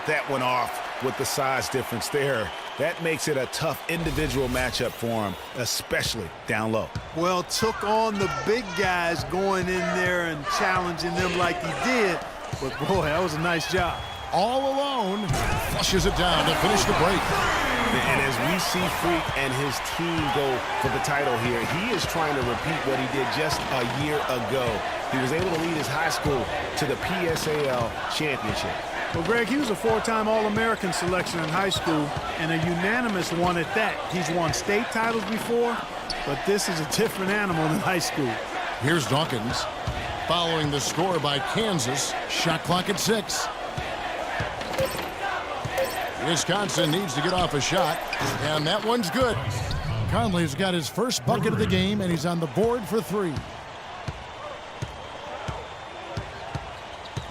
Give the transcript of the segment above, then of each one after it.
that one off with the size difference there. That makes it a tough individual matchup for him, especially down low. Well, took on the big guys going in there and challenging them like he did. But, boy, that was a nice job. All alone, flushes it down to finish the break. And as we see Freak and his team go for the title here, he is trying to repeat what he did just a year ago. He was able to lead his high school to the PSAL championship. Well, Greg, he was a four-time All-American selection in high school and a unanimous one at that. He's won state titles before, but this is a different animal than high school. Here's Dawkins following the score by Kansas. Shot clock at 6. Wisconsin needs to get off a shot, and that one's good. Conley's got his first bucket of the game, and he's on the board for 3.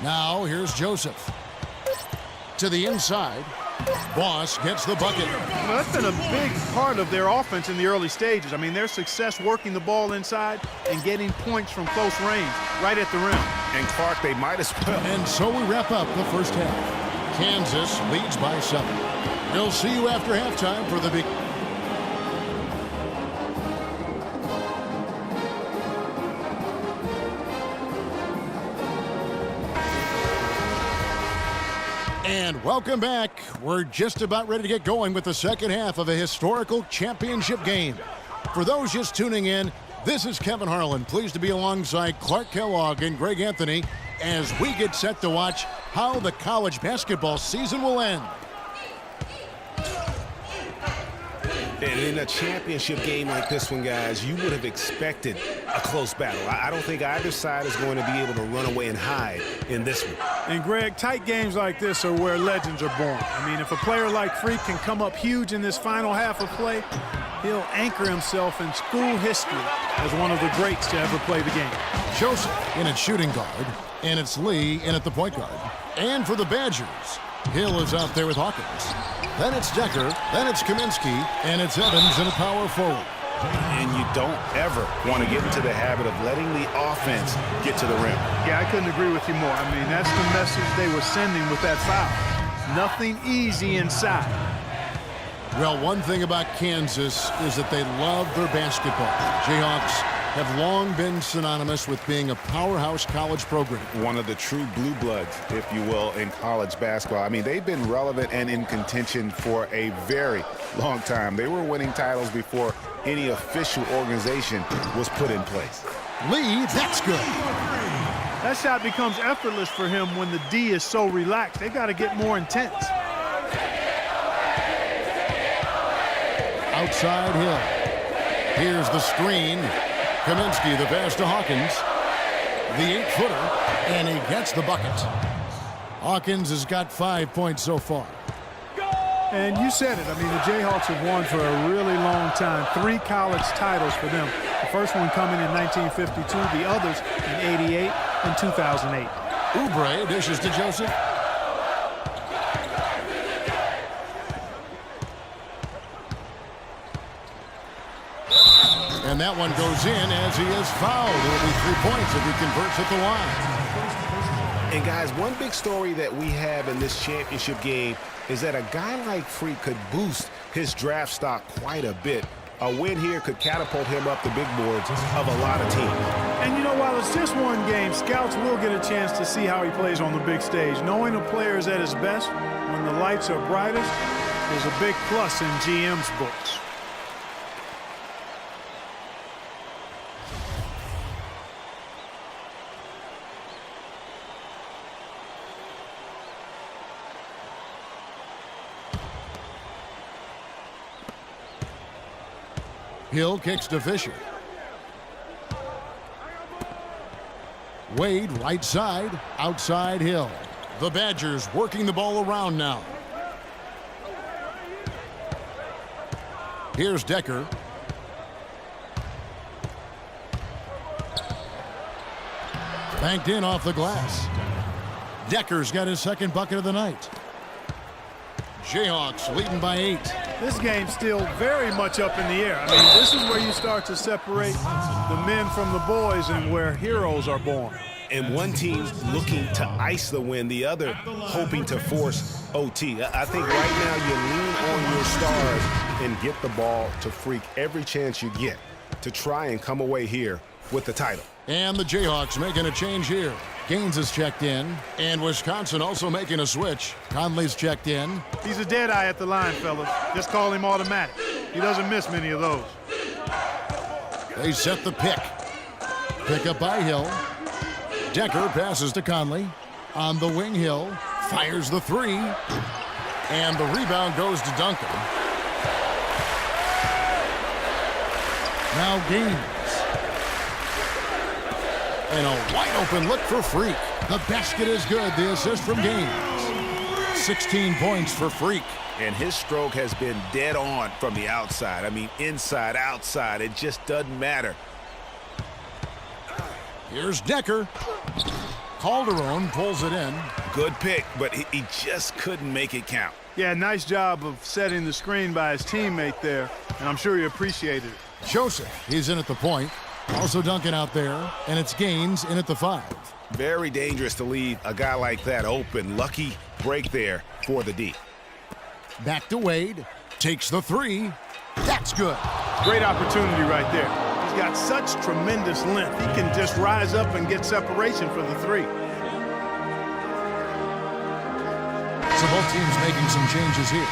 Now here's Joseph. To the inside. Boss gets the bucket. Well, that's been a big part of their offense in the early stages. I mean, their success working the ball inside and getting points from close range right at the rim. And Clark, they might as well. And so we wrap up the first half. Kansas leads by 7. We'll see you after halftime for the big. And welcome back. We're just about ready to get going with the second half of a historical championship game. For those just tuning in, this is Kevin Harlan, pleased to be alongside Clark Kellogg and Greg Anthony as we get set to watch how the college basketball season will end. And in a championship game like this one, guys, you would have expected a close battle. I don't think either side is going to be able to run away and hide in this one. And, Greg, tight games like this are where legends are born. I mean, if a player like Freak can come up huge in this final half of play, he'll anchor himself in school history as one of the greats to ever play the game. Joseph in at shooting guard, and it's Lee in at the point guard. And for the Badgers, Hill is out there with Hawkins. Then it's Decker, then it's Kaminsky, and it's Evans in a power forward. And you don't ever want to get into the habit of letting the offense get to the rim. Yeah, I couldn't agree with you more. I mean, that's the message they were sending with that foul. Nothing easy inside. Well, one thing about Kansas is that they love their basketball. Jayhawks have long been synonymous with being a powerhouse college program. One of the true blue bloods, if you will, in college basketball. I mean, they've been relevant and in contention for a very long time. They were winning titles before any official organization was put in place. Lee, that's good. That shot becomes effortless for him when the D is so relaxed. They got to get more intense. Outside Hill. Here's the screen. Kaminsky, the pass to Hawkins. The 8-footer, and he gets the bucket. Hawkins has got 5 points so far. And you said it. I mean, the Jayhawks have won for a really long time. 3 college titles for them. The first one coming in 1952, the others in 88 and 2008. Oubre dishes to Joseph. And that one goes in as he is fouled. It'll be 3 points if he converts at the line. And, guys, one big story that we have in this championship game is that a guy like Freak could boost his draft stock quite a bit. A win here could catapult him up the big boards of a lot of teams. And, you know, while it's just one game, scouts will get a chance to see how he plays on the big stage. Knowing a player is at his best when the lights are brightest is a big plus in GM's books. Hill kicks to Fisher. Wade right side, outside Hill. The Badgers working the ball around now. Here's Decker. Banked in off the glass. Decker's got his second bucket of the night. Jayhawks leading by 8. This game's still very much up in the air. I mean, this is where you start to separate the men from the boys and where heroes are born. And one team looking to ice the win, the other hoping to force OT. I think right now you lean on your stars and get the ball to Freak every chance you get to try and come away here with the title. And the Jayhawks making a change here. Gaines is checked in, and Wisconsin also making a switch. Conley's checked in. He's a dead eye at the line, fellas. Just call him automatic. He doesn't miss many of those. They set the pick. Pick up by Hill. Decker passes to Conley. On the wing, Hill fires the three. And the rebound goes to Duncan. Now Gaines. And a wide open look for Freak. The basket is good. The assist from Gaines. 16 points for Freak. And his stroke has been dead on from the outside. I mean, inside, outside, it just doesn't matter. Here's Decker. Calderon pulls it in. Good pick, but he just couldn't make it count. Yeah, nice job of setting the screen by his teammate there, and I'm sure he appreciated it. Joseph, he's in at the point. Also Duncan out there, and it's Gaines in at the 5. Very dangerous to leave a guy like that open. Lucky break there for the D. Back to Wade. Takes the 3. That's good. Great opportunity right there. He's got such tremendous length. He can just rise up and get separation for the 3. So both teams making some changes here.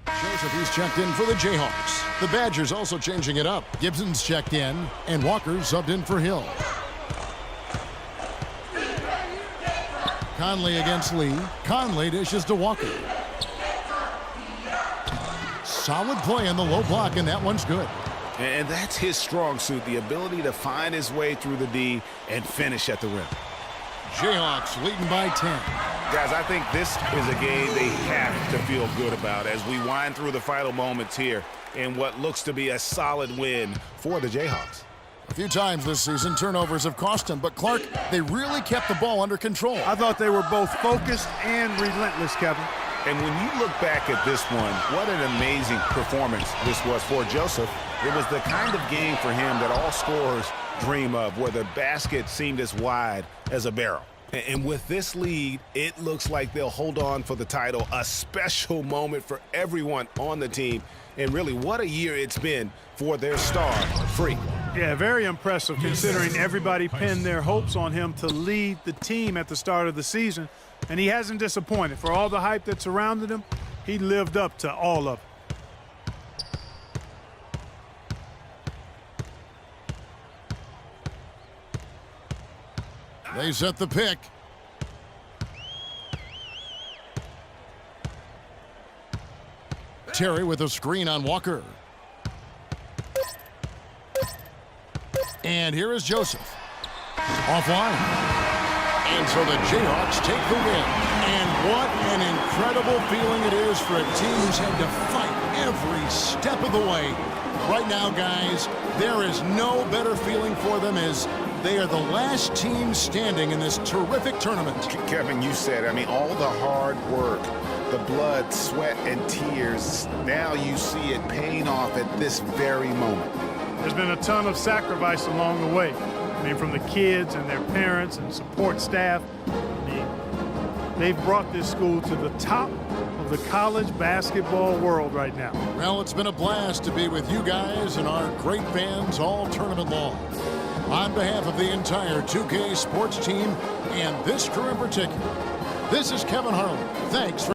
Joseph, he's checked in for the Jayhawks. The Badgers also changing it up. Gibson's checked in, and Walker's subbed in for Hill. Conley against Lee. Conley dishes to Walker. Solid play in the low block, and that one's good. And that's his strong suit, the ability to find his way through the D and finish at the rim. Jayhawks leading by 10. Guys, I think this is a game they have to feel good about as we wind through the final moments here in what looks to be a solid win for the Jayhawks. A few times this season, turnovers have cost him, but Clark, they really kept the ball under control. I thought they were both focused and relentless, Kevin. And when you look back at this one, what an amazing performance this was for Joseph. It was the kind of game for him that all scorers dream of, where the basket seemed as wide as a barrel. And with this lead, it looks like they'll hold on for the title. A special moment for everyone on the team. And really, what a year it's been for their star, Freak. Yeah, very impressive considering everybody pinned their hopes on him to lead the team at the start of the season. And he hasn't disappointed. For all the hype that surrounded him, he lived up to all of it. They set the pick. Terry with a screen on Walker. And here is Joseph. Offline. And so the Jayhawks take the win. And what an incredible feeling it is for a team who's had to fight every step of the way. Right now, guys, there is no better feeling for them as they are the last team standing in this terrific tournament. Kevin, you said, I mean, all the hard work, the blood, sweat, and tears, now you see it paying off at this very moment. There's been a ton of sacrifice along the way. I mean, from the kids and their parents and support staff. I mean, they've brought this school to the top of the college basketball world right now. Well, it's been a blast to be with you guys and our great fans all tournament long. On behalf of the entire 2K sports team and this crew in particular, this is Kevin Harlan. Thanks for